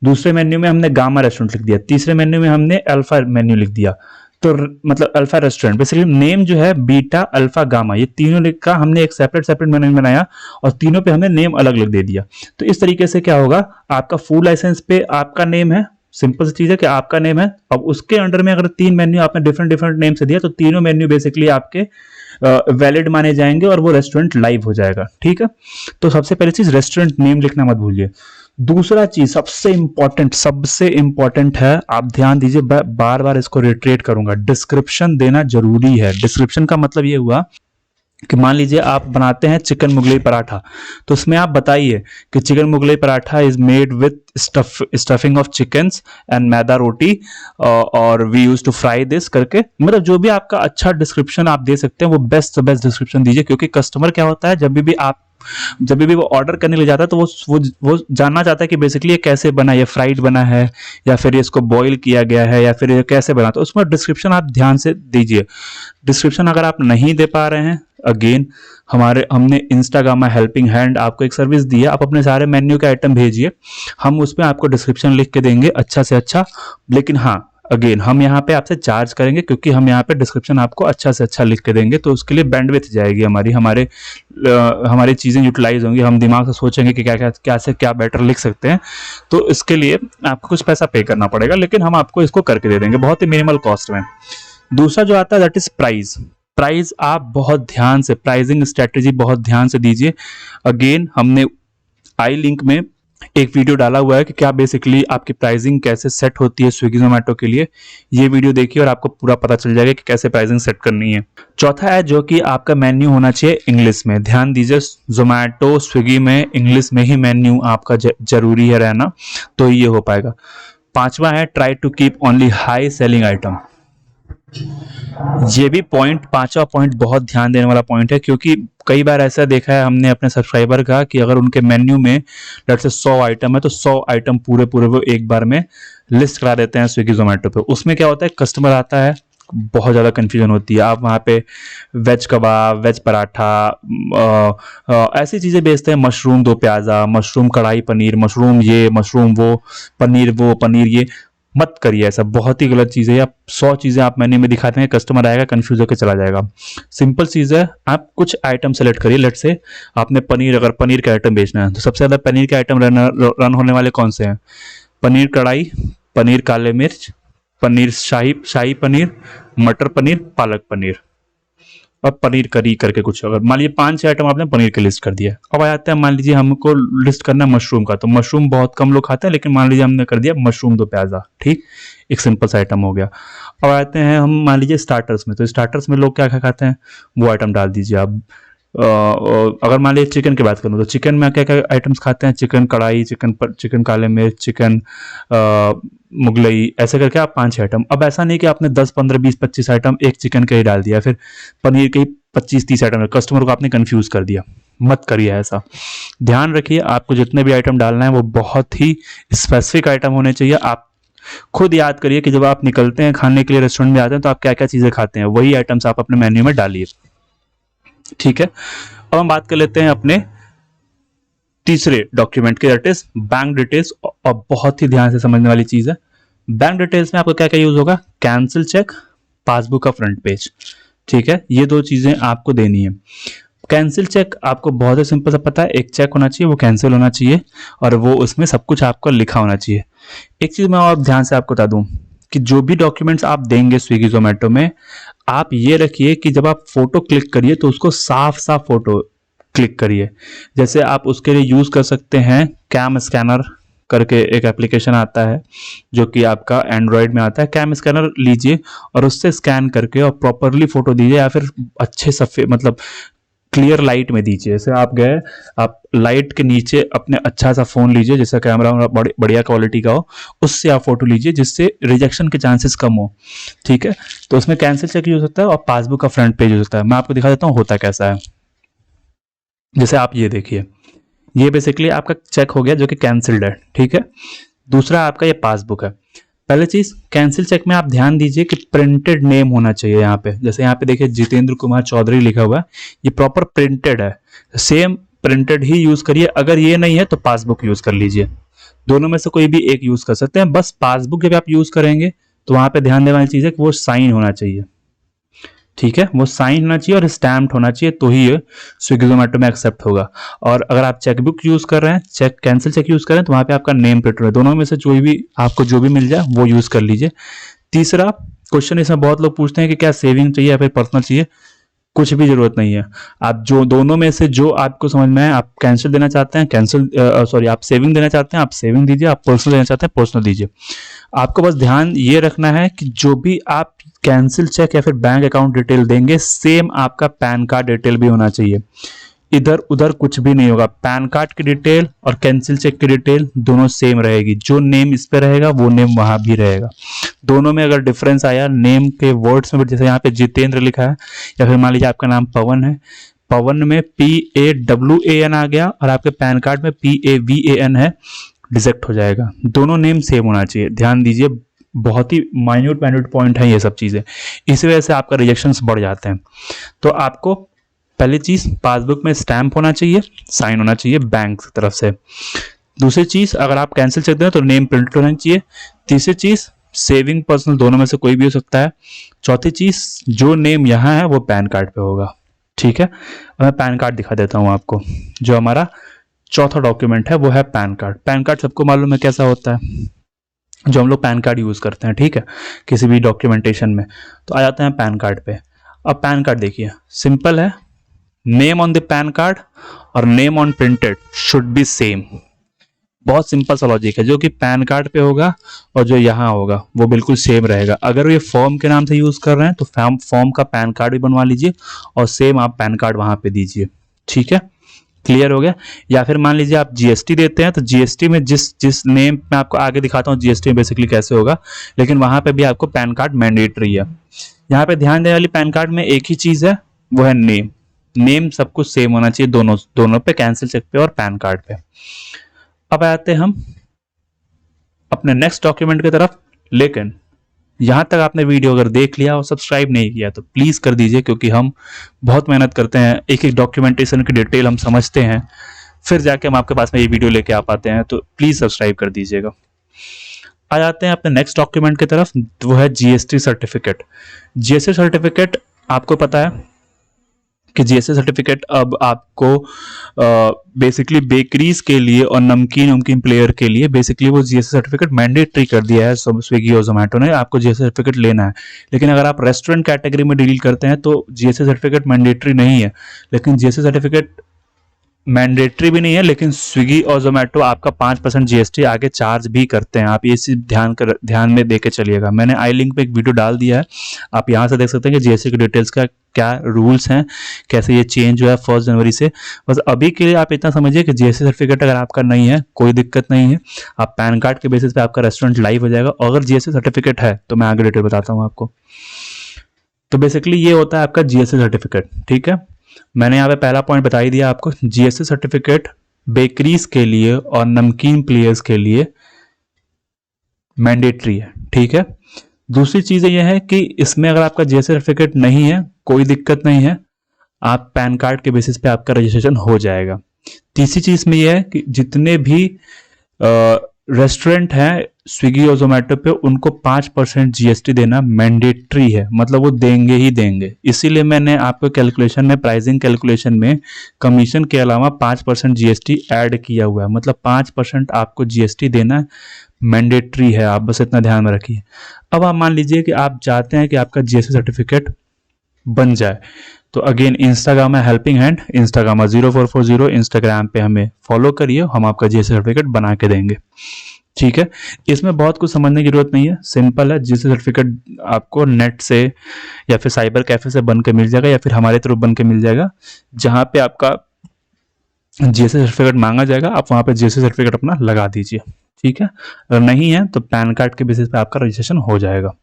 दूसरे मेन्यू में हमने गामा रेस्टोरेंट लिख दिया, तीसरे मेन्यू में हमने अल्फा मेन्यू लिख दिया, तो मतलब अल्फा रेस्टोरेंट, बेसिकली नेम जो है बीटा अल्फा गामा, ये तीनों लिख का हमने एक सेपरेट मेन्यू बनाया और तीनों पे हमने नेम अलग अलग दे दिया। तो इस तरीके से क्या होगा, आपका फूड लाइसेंस पे आपका नेम है, सिंपल सी चीज है कि आपका नेम है। अब उसके अंडर में अगर 3 मेन्यू आपने डिफरेंट डिफरेंट नेम से दिया तो तीनों मेन्यू बेसिकली आपके वैलिड माने जाएंगे और वो रेस्टोरेंट लाइव हो जाएगा, ठीक है। तो सबसे पहली चीज, रेस्टोरेंट नेम लिखना मत भूलिए। दूसरा चीज सबसे इंपॉर्टेंट है, आप ध्यान दीजिए, बार बार इसको रिट्रेट करूंगा, डिस्क्रिप्शन देना जरूरी है। डिस्क्रिप्शन का मतलब ये हुआ कि मान लीजिए आप बनाते हैं चिकन मुगलई पराठा, तो उसमें आप बताइए कि chicken Mughlai paratha is made with stuffing of chickens and maida roti और we use to fry this करके, मतलब जो भी आपका अच्छा डिस्क्रिप्शन आप दे सकते हैं वो बेस्ट डिस्क्रिप्शन दीजिए। क्योंकि कस्टमर क्या होता है, जब भी वो ऑर्डर करने ले जाता है तो वो जानना चाहता है कि बेसिकली ये कैसे बना, ये फ्राइड बना है या फिर इसको बॉईल किया गया है या फिर ये कैसे बना। तो उसमें डिस्क्रिप्शन आप ध्यान से दीजिए। डिस्क्रिप्शन अगर आप नहीं दे पा रहे हैं, अगेन हमने इंस्टाग्राम हेल्पिंग हैंड आपको एक सर्विस दी है, आप अपने सारे मेन्यू के आइटम भेजिए, हम उसमें आपको डिस्क्रिप्शन लिख के देंगे अच्छा से अच्छा। लेकिन हाँ, अगेन हम यहाँ पे आपसे चार्ज करेंगे क्योंकि हम यहाँ पे डिस्क्रिप्शन आपको अच्छा से अच्छा लिख के देंगे, तो उसके लिए बैंडविड्थ जाएगी हमारी चीज़ें यूटिलाइज होंगी, हम दिमाग से सोचेंगे कि क्या से क्या बेटर लिख सकते हैं। तो इसके लिए आपको कुछ पैसा पे करना पड़ेगा, लेकिन हम आपको इसको करके दे देंगे बहुत ही मिनिमल कॉस्ट में। दूसरा जो आता है दैट इज प्राइस आप बहुत ध्यान से, प्राइसिंग स्ट्रेटेजी बहुत ध्यान से दीजिए। अगेन हमने आई लिंक में एक वीडियो डाला हुआ है कि क्या बेसिकली आपकी प्राइसिंग कैसे सेट होती है स्विगी जोमेटो के लिए। ये वीडियो देखिए और आपको पूरा पता चल जाएगा कि कैसे प्राइसिंग सेट करनी है। चौथा है जो कि आपका मेन्यू होना चाहिए इंग्लिश में। ध्यान दीजिए, जोमेटो स्विगी में इंग्लिश में ही मेन्यू आपका जरूरी है रहना, तो ये हो पाएगा। 5वां है try to keep only high selling item. ये भी 5वां पॉइंट बहुत ध्यान देने वाला पॉइंट है, क्योंकि कई बार ऐसा देखा है हमने अपने सब्सक्राइबर का कि अगर उनके मेन्यू में लेट्स से 100 आइटम है तो 100 आइटम पूरे वो एक बार में लिस्ट करा देते हैं स्विगी जोमेटो पे। उसमें क्या होता है, कस्टमर आता है, बहुत ज़्यादा कन्फ्यूजन होती है। आप वहाँ पे वेज कबाब, वेज पराठा, ऐसी चीज़ें बेचते हैं, मशरूम 2 प्याज़ा, मशरूम कढ़ाई पनीर, मशरूम ये, मशरूम वो, पनीर ये। मत करिए ऐसा, बहुत ही गलत चीज़ है। या 100 चीज़ें आप मेन्यू में दिखाते हैं, कस्टमर आएगा कंफ्यूज होकर चला जाएगा। सिंपल चीज़ है, आप कुछ आइटम सेलेक्ट करिए। लेट से आपने अगर पनीर का आइटम बेचना है तो सबसे ज़्यादा पनीर के आइटम रन होने वाले कौन से हैं? पनीर कढ़ाई, पनीर काले मिर्च, पनीर शाही पनीर, मटर पनीर, पालक पनीर। और पनीर करी करके कुछ, अगर मान लीजिए 5-6 आइटम आपने पनीर की लिस्ट कर दिया। अब आ जाते हैं, मान लीजिए हमको लिस्ट करना है मशरूम का, तो मशरूम बहुत कम लोग खाते हैं, लेकिन मान लीजिए हमने कर दिया मशरूम दो प्याजा, ठीक, एक सिंपल सा आइटम हो गया। अब आते हैं हम मान लीजिए स्टार्टर्स में, तो स्टार्टर्स में लोग क्या क्या खाते हैं वो आइटम डाल दीजिए आप। अगर मान लीजिए चिकन की बात करूँ तो चिकन में क्या क्या आइटम्स खाते हैं, चिकन कढ़ाई, चिकन काले मिर्च, चिकन मुगलई, ऐसे करके आप 5-6 आइटम। अब ऐसा नहीं कि आपने 10, 15, 20, 25 आइटम एक चिकन के ही डाल दिया, फिर पनीर के ही 25-30 आइटम, कस्टमर को आपने कंफ्यूज कर दिया। मत करिए ऐसा। ध्यान रखिए आपको जितने भी आइटम डालना है वो बहुत ही स्पेसिफिक आइटम होने चाहिए। आप खुद याद करिए कि जब आप निकलते हैं खाने के लिए, रेस्टोरेंट में आते हैं, तो आप क्या क्या चीजें खाते हैं, वही आइटम्स आप अपने मेन्यू में डालिए, ठीक है। अब हम बात कर लेते हैं अपने तीसरे डॉक्यूमेंट की, दैट इज बैंक डिटेल्स। और बहुत ही ध्यान से समझने वाली चीज है, बैंक डिटेल्स में आपको क्या क्या यूज होगा, कैंसिल चेक, पासबुक का फ्रंट पेज, ठीक है। ये दो चीजें आपको देनी है। कैंसिल चेक आपको बहुत ही सिंपल सा पता है, एक चेक होना चाहिए, वो कैंसिल होना चाहिए और वो उसमें सब कुछ आपको लिखा होना चाहिए। एक चीज मैं और ध्यान से आपको बता दूं कि जो भी डॉक्यूमेंट्स आप देंगे स्विगी जोमेटो में, आप ये रखिए कि जब आप फोटो क्लिक करिए तो उसको साफ साफ फोटो क्लिक करिए। जैसे आप उसके लिए यूज कर सकते हैं कैम स्कैनर करके एक एप्लीकेशन आता है जो कि आपका एंड्रॉयड में आता है। कैम स्कैनर लीजिए और उससे स्कैन करके और प्रॉपरली फोटो दीजिए, या फिर अच्छे सफेद मतलब क्लियर लाइट में दीजिए। जैसे आप गए, आप लाइट के नीचे अपने अच्छा सा फोन लीजिए, जैसे कैमरा बढ़िया क्वालिटी का हो, उससे आप फोटो लीजिए जिससे रिजेक्शन के चांसेस कम हो, ठीक है। तो उसमें कैंसिल चेक यूज होता है और पासबुक का फ्रंट पेज यूज होता है। मैं आपको दिखा देता हूँ होता कैसा है। जैसे आप ये देखिए, ये बेसिकली आपका चेक हो गया जो कि कैंसिल्ड है, ठीक है। दूसरा आपका ये पासबुक है। पहले चीज, कैंसिल चेक में आप ध्यान दीजिए कि प्रिंटेड नेम होना चाहिए यहाँ पे। जैसे यहाँ पे देखिए जितेंद्र कुमार चौधरी लिखा हुआ है, ये प्रॉपर प्रिंटेड है। सेम प्रिंटेड ही यूज करिए। अगर ये नहीं है तो पासबुक यूज कर लीजिए, दोनों में से कोई भी एक यूज कर सकते हैं। बस पासबुक जब आप यूज करेंगे तो वहां पे ध्यान देने वाली चीज है कि वो साइन होना चाहिए, ठीक है। वो साइन होना चाहिए और स्टैम्प्ड होना चाहिए, तो ही ये स्विगी जोमेटो में एक्सेप्ट होगा। और अगर आप चेकबुक यूज कर रहे हैं, चेक कैंसिल चेक यूज कर रहे हैं, तो वहां पे आपका नेम प्रिंट है। दोनों में से जो भी आपको जो भी मिल जाए वो यूज कर लीजिए। तीसरा क्वेश्चन इसमें बहुत लोग पूछते हैं कि क्या सेविंग चाहिए या फिर पर्सनल चाहिए। कुछ भी जरूरत नहीं है। आप जो दोनों में से जो आपको समझ में आए, आप कैंसिल देना चाहते हैं कैंसिल, सॉरी आप सेविंग देना चाहते हैं आप सेविंग दीजिए, आप पर्सनल देना चाहते हैं पर्सनल दीजिए। आपको बस ध्यान ये रखना है कि जो भी आप कैंसिल चेक या फिर बैंक अकाउंट डिटेल देंगे, सेम आपका पैन कार्ड डिटेल भी होना चाहिए। इधर उधर कुछ भी नहीं होगा। पैन कार्ड की डिटेल और कैंसिल चेक की डिटेल दोनों सेम रहेगी। जो नेम इस पे रहेगा वो नेम वहां भी रहेगा। दोनों में अगर डिफरेंस आया नेम के वर्ड्स में, जैसे यहाँ पे जितेंद्र लिखा है या फिर मान लीजिए आपका नाम पवन है, पवन में PAWAN आ गया और आपके पैन कार्ड में PAVAN है, रिजेक्ट हो जाएगा। दोनों नेम सेम होना चाहिए, ध्यान दीजिए। बहुत ही माइन्यूट पॉइंट है ये सब चीजें, इसी वजह से आपका रिजेक्शंस बढ़ जाते हैं। तो आपको पहली चीज पासबुक में स्टैंप होना चाहिए, साइन होना चाहिए बैंक की तरफ से। दूसरी चीज, अगर आप कैंसिल चेक दें तो नेम प्रिंट होना चाहिए। तीसरी चीज, सेविंग पर्सनल दोनों में से कोई भी हो सकता है। चौथी चीज, जो नेम यहाँ है वो पैन कार्ड पे होगा, ठीक है। मैं पैन कार्ड दिखा देता हूँ आपको। जो हमारा चौथा डॉक्यूमेंट है वो है पैन कार्ड। पैन कार्ड सबको मालूम है कैसा होता है, जो हम लोग पैन कार्ड यूज करते हैं, ठीक है, किसी भी डॉक्यूमेंटेशन में। तो आ जाते हैं पैन कार्ड पे। अब पैन कार्ड देखिए सिंपल है, name on the PAN card और name on printed should be same. बहुत सिंपल सा लॉजिक है, जो कि पैन कार्ड पे होगा और जो यहाँ होगा वो बिल्कुल सेम रहेगा। अगर ये फॉर्म के नाम से यूज कर रहे हैं तो फॉर्म का पैन कार्ड भी बनवा लीजिए और सेम आप पैन कार्ड वहां पे दीजिए, ठीक है। क्लियर हो गया। या फिर मान लीजिए आप जीएसटी देते हैं तो जीएसटी में जिस नेम में आपको आगे दिखाता हूँ जीएसटी में बेसिकली कैसे होगा, लेकिन वहां पे भी आपको पैन कार्ड मैंडेटरी है। यहाँ पे ध्यान देने वाली पैन कार्ड में एक ही चीज है, वो है नेम। नेम सब कुछ सेम होना चाहिए दोनों पे, कैंसिल चेक पे और पैन कार्ड पे। अब आते हैं हम अपने नेक्स्ट डॉक्यूमेंट की तरफ। लेकिन यहां तक आपने वीडियो अगर देख लिया और सब्सक्राइब नहीं किया तो प्लीज कर दीजिए, क्योंकि हम बहुत मेहनत करते हैं, एक एक डॉक्यूमेंटेशन की डिटेल हम समझते हैं, फिर जाके हम आपके पास में ये वीडियो लेके आ पाते हैं। तो प्लीज सब्सक्राइब कर दीजिएगा। आ जाते हैं अपने नेक्स्ट डॉक्यूमेंट की तरफ, वो है जीएसटी सर्टिफिकेट। जीएसटी सर्टिफिकेट आपको पता है कि जीएसटी सर्टिफिकेट अब आपको बेसिकली बेकरीज के लिए और नमकीन उमकीन प्लेयर के लिए बेसिकली वो जीएसटी सर्टिफिकेट मैंडेटरी कर दिया है स्विगी और जोमेटो ने, आपको जीएसटी सर्टिफिकेट लेना है। लेकिन अगर आप रेस्टोरेंट कैटेगरी में डील करते हैं तो जीएसटी सर्टिफिकेट मैंडेटरी नहीं है, लेकिन जीएसटी सर्टिफिकेट मैंडेटरी भी नहीं है, लेकिन स्विगी और जोमेटो आपका 5% जीएसटी आगे चार्ज भी करते हैं। आप ये चीज ध्यान में देके चलिएगा। मैंने आई लिंक पे एक वीडियो डाल दिया है, आप यहाँ से देख सकते हैं कि जीएसटी की डिटेल्स का क्या रूल्स हैं, कैसे ये चेंज हुआ है 1 जनवरी से। बस अभी के लिए आप इतना समझिए कि जीएसटी सर्टिफिकेट अगर आपका नहीं है कोई दिक्कत नहीं है, आप पैन कार्ड के बेसिस पे आपका रेस्टोरेंट लाइव हो जाएगा। अगर जीएसटी सर्टिफिकेट है तो मैं आगे डिटेल बताता हूँ आपको। तो बेसिकली ये होता है आपका जीएसटी सर्टिफिकेट, ठीक है। मैंने यहाँ पे पहला पॉइंट बता ही दिया आपको, जीएसटी सर्टिफिकेट बेकरीज के लिए और नमकीन प्लेयर्स के लिए मैंडेटरी है, ठीक है। दूसरी चीज ये है कि इसमें अगर आपका जीएसटी सर्टिफिकेट नहीं है कोई दिक्कत नहीं है, आप पैन कार्ड के बेसिस पे आपका रजिस्ट्रेशन हो जाएगा। तीसरी चीज में यह है कि जितने भी रेस्टोरेंट हैं स्विगी और जोमेटो पे, उनको 5% जीएसटी देना मैंडेटरी है, मतलब वो देंगे ही देंगे। इसीलिए मैंने आपको कैलकुलेशन में, प्राइसिंग कैलकुलेशन में कमीशन के अलावा 5% जीएसटी ऐड किया हुआ है, मतलब 5% आपको जीएसटी देना मैंडेटरी है। आप बस इतना ध्यान में रखिए। अब आप मान लीजिए कि आप चाहते हैं कि आपका जीएसटी सर्टिफिकेट बन जाए, तो अगेन इंस्टाग्राम है हेल्पिंग हैंड, इंस्टाग्राम 0440, इंस्टाग्राम पे हमें फॉलो करिए, हम आपका जीएसटी सर्टिफिकेट बना के देंगे, ठीक है। इसमें बहुत कुछ समझने की जरूरत नहीं है, सिंपल है। जीएसटी सर्टिफिकेट आपको नेट से या फिर साइबर कैफे से बन के मिल जाएगा, या फिर हमारे थ्रू बन के मिल जाएगा, जहां पे आपका जीएसटी सर्टिफिकेट मांगा जाएगा, आप वहां पे जीएसटी सर्टिफिकेट अपना लगा दीजिए, ठीक है। अगर नहीं है तो पैन कार्ड के बेसिस पे आपका रजिस्ट्रेशन हो जाएगा,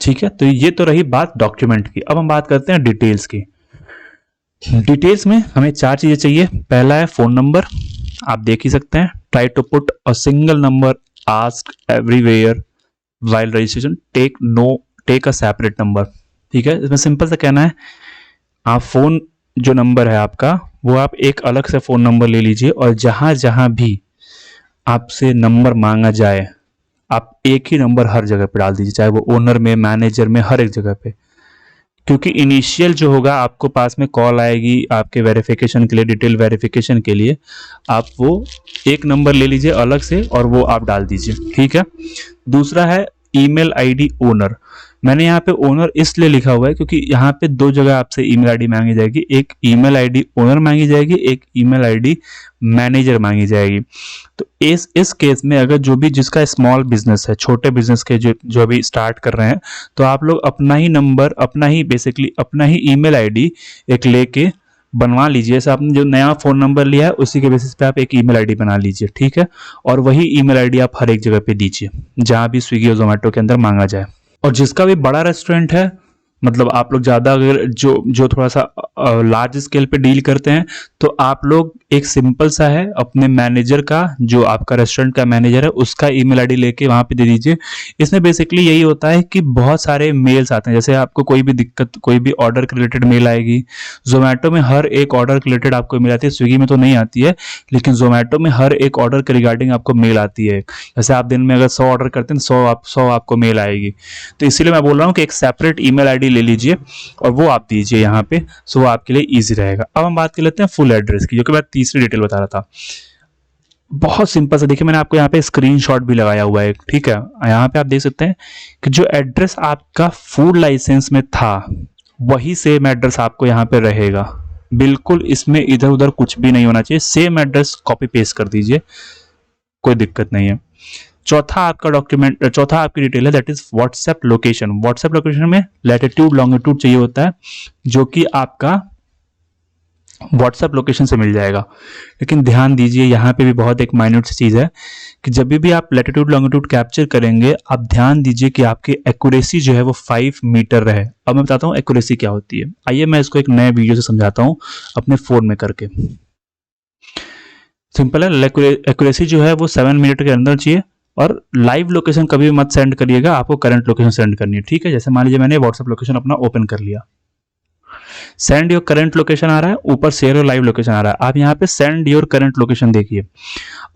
ठीक है। तो ये तो रही बात डॉक्यूमेंट की। अब हम बात करते हैं डिटेल्स की। डिटेल्स में हमें 4 चीजें चाहिए। पहला है फोन नंबर, आप देख ही सकते हैं, try to put a single number asked everywhere while registration, take a separate number, ठीक है। इसमें सिंपल सा कहना है, आप फोन जो नंबर है आपका वो आप एक अलग से फोन नंबर ले लीजिए, और जहां जहां भी आपसे नंबर मांगा जाए आप एक ही नंबर हर जगह पे डाल दीजिए, चाहे वो ओनर में, मैनेजर में, हर एक जगह पे। क्योंकि इनिशियल जो होगा आपको पास में कॉल आएगी आपके वेरिफिकेशन के लिए, डिटेल वेरिफिकेशन के लिए, आप वो एक नंबर ले लीजिए अलग से और वो आप डाल दीजिए, ठीक है। दूसरा है ईमेल आईडी ओनर। मैंने यहाँ पे ओनर इसलिए लिखा हुआ है क्योंकि यहाँ पे 2 जगह आपसे ईमेल आईडी मांगी जाएगी, एक ईमेल आईडी ओनर मांगी जाएगी, एक ईमेल आईडी मैनेजर मांगी जाएगी। तो इस केस में अगर जो भी जिसका स्मॉल बिजनेस है, छोटे बिजनेस के जो भी स्टार्ट कर रहे हैं, तो आप लोग अपना ही नंबर, बेसिकली अपना ही ईमेल आईडी एक लेके बनवा लीजिए। जैसे आपने जो नया फोन नंबर लिया है उसी के बेसिस पे आप एक ईमेल आईडी बना लीजिए, ठीक है। और वही ईमेल आईडी आप हर एक जगह पे दीजिए जहां भी स्विगी और जोमेटो के अंदर मांगा जाए। और जिसका भी बड़ा रेस्टोरेंट है, मतलब आप लोग ज़्यादा अगर जो थोड़ा सा लार्ज स्केल पे डील करते हैं, तो आप लोग एक सिंपल सा है अपने मैनेजर का, जो आपका रेस्टोरेंट का मैनेजर है उसका ईमेल आईडी लेके वहाँ पे दे दीजिए। इसमें बेसिकली यही होता है कि बहुत सारे मेल्स आते हैं, जैसे आपको कोई भी दिक्कत, कोई भी ऑर्डर के रिलेटेड मेल आएगी। जोमेटो में हर एक ऑर्डर के रिलेटेड आपको मेल आती है, स्विगी में तो नहीं आती है, लेकिन जोमेटो में हर एक ऑर्डर के रिगार्डिंग आपको मेल आती है। जैसे आप दिन में अगर 100 ऑर्डर करते हैं, 100 आपको मेल आएगी। तो इसीलिए मैं बोल रहा हूँ कि एक सेपरेट ईमेल आईडी ले लीजिए और वो आप दीजिए यहाँ पे, सो आपके लिए इजी रहेगा। अब हम बात कर लेते हैं फुल एड्रेस की, जो कि मैं तीसरी डिटेल बता रहा था। बहुत सिंपल सा, देखिए मैंने आपको यहाँ पे स्क्रीनशॉट भी लगाया हुआ है, ठीक है। यहाँ पे आप देख सकते हैं कि जो एड्रेस आपका फूड लाइसेंस में था वही सेम एड्रेस आपको यहाँ पे रहेगा। बिल्कुल इसमें इधर उधर कुछ भी नहीं होना चाहिए, सेम एड्रेस कॉपी पेस्ट कर दीजिए, कोई दिक्कत नहीं है। चौथा आपकी डिटेल है, that is WhatsApp location. WhatsApp location में लैटिट्यूड लॉन्गिट्यूड चाहिए होता है, जो कि आपका व्हाट्सएप लोकेशन से मिल जाएगा। लेकिन ध्यान दीजिए, यहाँ पे भी बहुत एक माइन्यूट सी चीज है कि जब भी आप लैटिट्यूड लॉन्गिट्यूड कैप्चर करेंगे, आप ध्यान दीजिए कि आपकी एक्यूरेसी जो है वो 5 मीटर रहे। अब मैं बताता हूँ एक्यूरेसी क्या होती है। आइए मैं इसको एक नए वीडियो से समझाता हूँ अपने फोन में करके। सिंपल है, एक्यूरेसी जो है वो 7 मिनट के अंदर चाहिए। और लाइव लोकेशन कभी भी मत सेंड करिएगा, आपको करंट लोकेशन सेंड करनी है, ठीक है। जैसे मान लीजिए मैंने व्हाट्सएप लोकेशन अपना ओपन कर लिया, सेंड योर करंट लोकेशन आ रहा है, ऊपर शेयर योर लाइव लोकेशन आ रहा है। आप यहाँ पे सेंड योर करंट लोकेशन देखिए।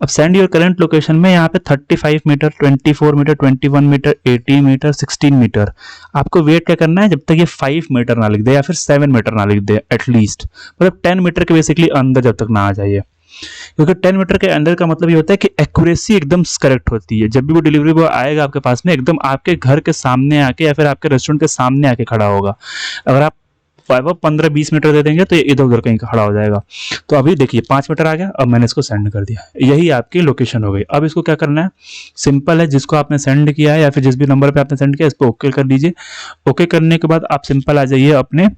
अब सेंड योर करंट लोकेशन में यहाँ पे 35 meter, 24 meter, 21 meter, 18 meter, 16 meter, आपको वेट क्या करना है जब तक ये 5 मीटर ना लिख दे या फिर 7 मीटर ना लिख दे एटलीस्ट, मतलब 10 मीटर के बेसिकली अंदर जब तक ना आ जाइए, क्योंकि 10 मीटर के अंदर का मतलब ये होता है कि एक्यूरेसी एकदम करेक्ट होती है। जब भी वो डिलीवरी बॉय आएगा आपके पास में, एकदम आपके घर के सामने आके या फिर आपके रेस्टोरेंट के सामने आके खड़ा होगा। अगर आप 15-20 मीटर दे देंगे तो ये इधर उधर कहीं खड़ा हो जाएगा। तो अभी देखिए 5 मीटर आ गया, अब मैंने इसको सेंड कर दिया, यही आपकी लोकेशन हो गई। अब इसको क्या करना है, सिंपल है, जिसको आपने सेंड किया है या फिर जिस भी नंबर पे आपने सेंड किया इस पर ओके कर दीजिए। ओके करने के बाद आप सिंपल आ जाइए अपने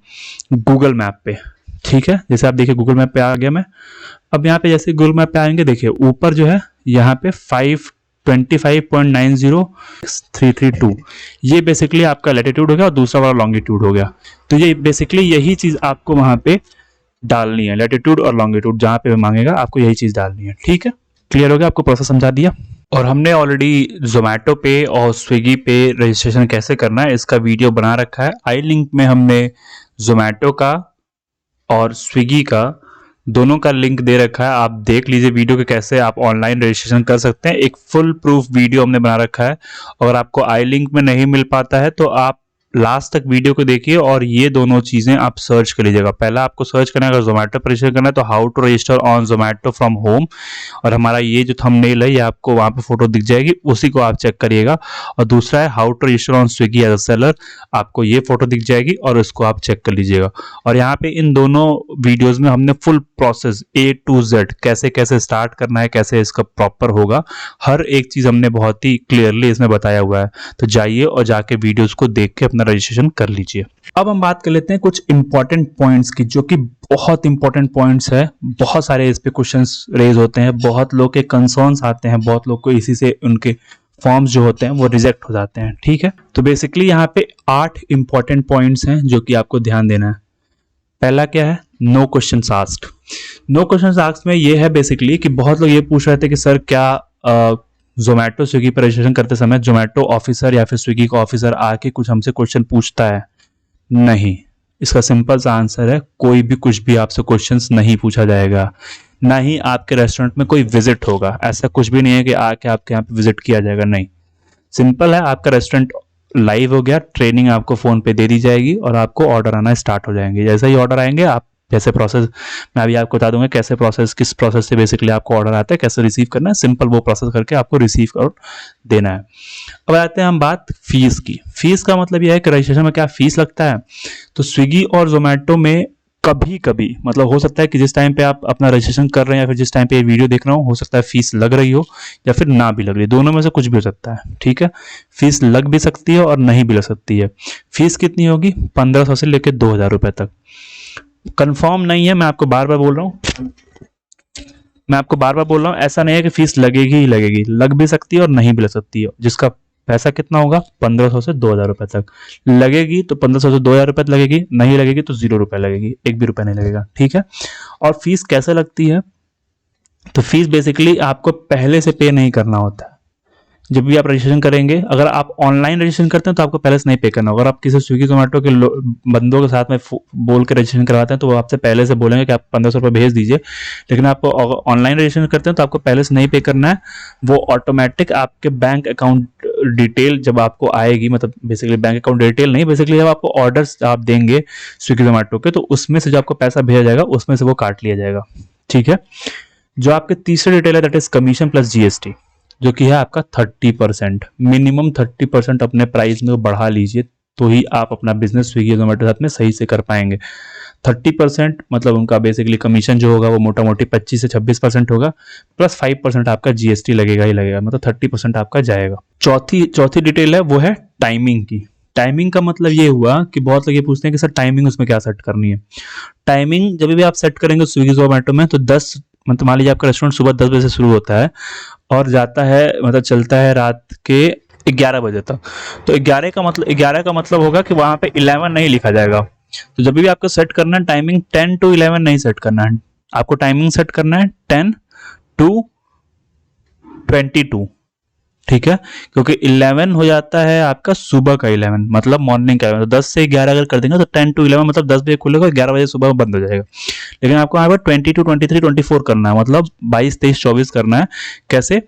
गूगल मैप पे, ठीक है। जैसे आप देखिए गूगल मैप पे आ गया मैं। अब यहाँ पे जैसे गूगल मैप पे आएंगे, देखिए ऊपर जो है यहाँ पे 525.90332 ये बेसिकली आपका लैटिट्यूड हो गया और दूसरा वाला लॉन्गिट्यूड हो गया। तो ये बेसिकली यही चीज आपको वहां पे डालनी है, लैटिट्यूड और लॉन्गिट्यूड जहां पे मांगेगा आपको यही चीज डालनी है, ठीक है। क्लियर हो गया, आपको प्रोसेस समझा दिया। और हमने ऑलरेडी जोमेटो पे और स्विगी पे रजिस्ट्रेशन कैसे करना है इसका वीडियो बना रखा है। आई लिंक में हमने जोमेटो का और स्विगी का दोनों का लिंक दे रखा है, आप देख लीजिए वीडियो के कैसे आप ऑनलाइन रजिस्ट्रेशन कर सकते हैं। एक फुल प्रूफ वीडियो हमने बना रखा है। अगर आपको आई लिंक में नहीं मिल पाता है तो आप लास्ट तक वीडियो को देखिए और ये दोनों चीजें आप सर्च कर लीजिएगा। पहला आपको सर्च करना है, अगर जोमेटो पर रजिस्टर करना है तो how to register on Zomato from home, और हमारा ये जो थंबनेल है ये आपको वहां पे फोटो दिख जाएगी, उसी को आप चेक करिएगा। और दूसरा है how to register on Swiggy as a seller, आपको ये फोटो दिख जाएगी और उसको आप चेक कर लीजिएगा। और यहाँ पे इन दोनों वीडियोज में हमने full process A to Z कैसे कैसे स्टार्ट करना है, कैसे इसका प्रॉपर होगा, हर एक चीज हमने बहुत ही क्लियरली इसमें बताया हुआ है। तो जाइए और जाके वीडियोस को देख के अपना रजिस्ट्रेशन कर लीजिए। अब हम बात कर लेते हैं कुछ इंपॉर्टेंट पॉइंट्स की, जो कि बहुत इंपॉर्टेंट पॉइंट्स है। बहुत सारे इस पे क्वेश्चंस रेज होते हैं, बहुत लोग के कंसर्न्स आते हैं, बहुत लोग को इसी से उनके फॉर्म्स जो होते हैं वो रिजेक्ट हो जाते हैं, ठीक है। तो बेसिकली यहाँ पे 8 इंपॉर्टेंट पॉइंट्स हैं जो कि आपको ध्यान देना है। पहला क्या है, no questions asked. No questions asked में ये है बेसिकली कि बहुत लोग ये पूछ रहे थे कि सर क्या जोमेटो स्विगी पर रजिस्ट्रेशन करते समय जोमेटो ऑफिसर या फिर स्विगी का ऑफिसर आके कुछ हमसे क्वेश्चन पूछता है? नहीं, इसका सिंपल सा आंसर है, कोई भी कुछ भी आपसे क्वेश्चंस नहीं पूछा जाएगा, ना ही आपके रेस्टोरेंट में कोई विजिट होगा। ऐसा कुछ भी नहीं है कि आके आपके यहाँ पे विजिट किया जाएगा, नहीं। सिंपल है, आपका रेस्टोरेंट लाइव हो गया, ट्रेनिंग आपको फोन पे दे दी जाएगी और आपको ऑर्डर आना स्टार्ट हो जाएंगे। जैसे ही ऑर्डर आएंगे, आप जैसे प्रोसेस मैं अभी आपको बता दूंगा कैसे प्रोसेस, किस प्रोसेस से बेसिकली आपको ऑर्डर आता है, कैसे रिसीव करना है, सिंपल वो प्रोसेस करके आपको रिसीव कर देना है। अब आते हैं हम बात फीस की। फीस का मतलब यह है कि रजिस्ट्रेशन में क्या फीस लगता है। तो स्विगी और जोमेटो में कभी कभी मतलब हो सकता है कि जिस टाइम पे आप अपना रजिस्ट्रेशन कर रहे हैं या फिर जिस टाइम पे ये वीडियो देख रहे हो सकता है फीस लग रही हो या फिर ना भी लग रही, दोनों में से कुछ भी हो सकता है, ठीक है। फीस लग भी सकती है और नहीं भी लग सकती है। फीस कितनी होगी? 1500 से लेकर 2000 रुपए तक। कंफर्म नहीं है, मैं आपको बार बार बोल रहा हूँ, ऐसा नहीं है कि फीस लगेगी ही लगेगी, लग भी सकती है और नहीं भी लग सकती है। जिसका पैसा कितना होगा? 1500 से 2000 रुपए तक लगेगी, तो 1500 से 2000 रुपए लगेगी, नहीं लगेगी तो 0 रुपए लगेगी, 1 भी रुपया नहीं लगेगा, ठीक है। और फीस कैसे लगती है? तो फीस बेसिकली आपको पहले से पे नहीं करना होता है। जब भी आप रजिस्ट्रेशन करेंगे, अगर आप ऑनलाइन रजिस्ट्रेशन करते हैं तो आपको पहले से नहीं पे करना होगा। अगर आप किसी स्विगी जोमेटो के बंदों के साथ में बोल के रजिस्ट्रेशन करवाते हैं तो वो आपसे पहले से बोलेंगे कि आप 1500 रुपये भेज दीजिए। लेकिन आप ऑनलाइन रजिस्ट्रेशन करते हैं तो आपको पहले से नहीं पे करना है, वो ऑटोमेटिक आपके बैंक अकाउंट डिटेल जब आपको आएगी, मतलब बेसिकली बैंक अकाउंट डिटेल नहीं, बेसिकली जब आपको ऑर्डर्स आप देंगे स्विगी जोमेटो के, तो उसमें से जो आपको पैसा भेजा जाएगा उसमें से वो काट लिया जाएगा, ठीक है। जो आपके तीसरे डिटेल है that is commission plus GST, जो कि है आपका 30%। मिनिमम 30% अपने प्राइस में बढ़ा लीजिए तो ही आप अपना बिजनेस स्विगी जोमेटो साथ में सही से कर पाएंगे। 30% मतलब उनका बेसिकली कमीशन जो होगा वो मोटा मोटी 25 से 26% होगा, प्लस 5% आपका जीएसटी लगेगा ही लगेगा, मतलब 30% आपका जाएगा। चौथी डिटेल है वो है टाइमिंग की। टाइमिंग का मतलब ये हुआ कि बहुत लोग ये पूछते हैं कि सर टाइमिंग उसमें क्या सेट करनी है। टाइमिंग जब भी आप सेट करेंगे स्विगी जोमेटो में तो 10 मतलब मान लीजिए आपका रेस्टोरेंट सुबह 10 बजे से शुरू होता है और जाता है मतलब चलता है रात के 11 बजे तक। तो 11 का मतलब होगा कि वहां पे 11 नहीं लिखा जाएगा। तो जब भी आपको सेट करना है टाइमिंग 10 to 11 नहीं सेट करना है, आपको टाइमिंग सेट करना है 10 to 22, ठीक है, क्योंकि 11 हो जाता है आपका सुबह का 11, मतलब मॉर्निंग का 11। तो 10 से 11 अगर कर देंगे तो 10 to 11 मतलब 10 बजे खुलेगा, 11 बजे सुबह बंद हो जाएगा। लेकिन आपको यहाँ पर 22, 23, 24 करना है, मतलब 22, 23, 24 करना है। कैसे?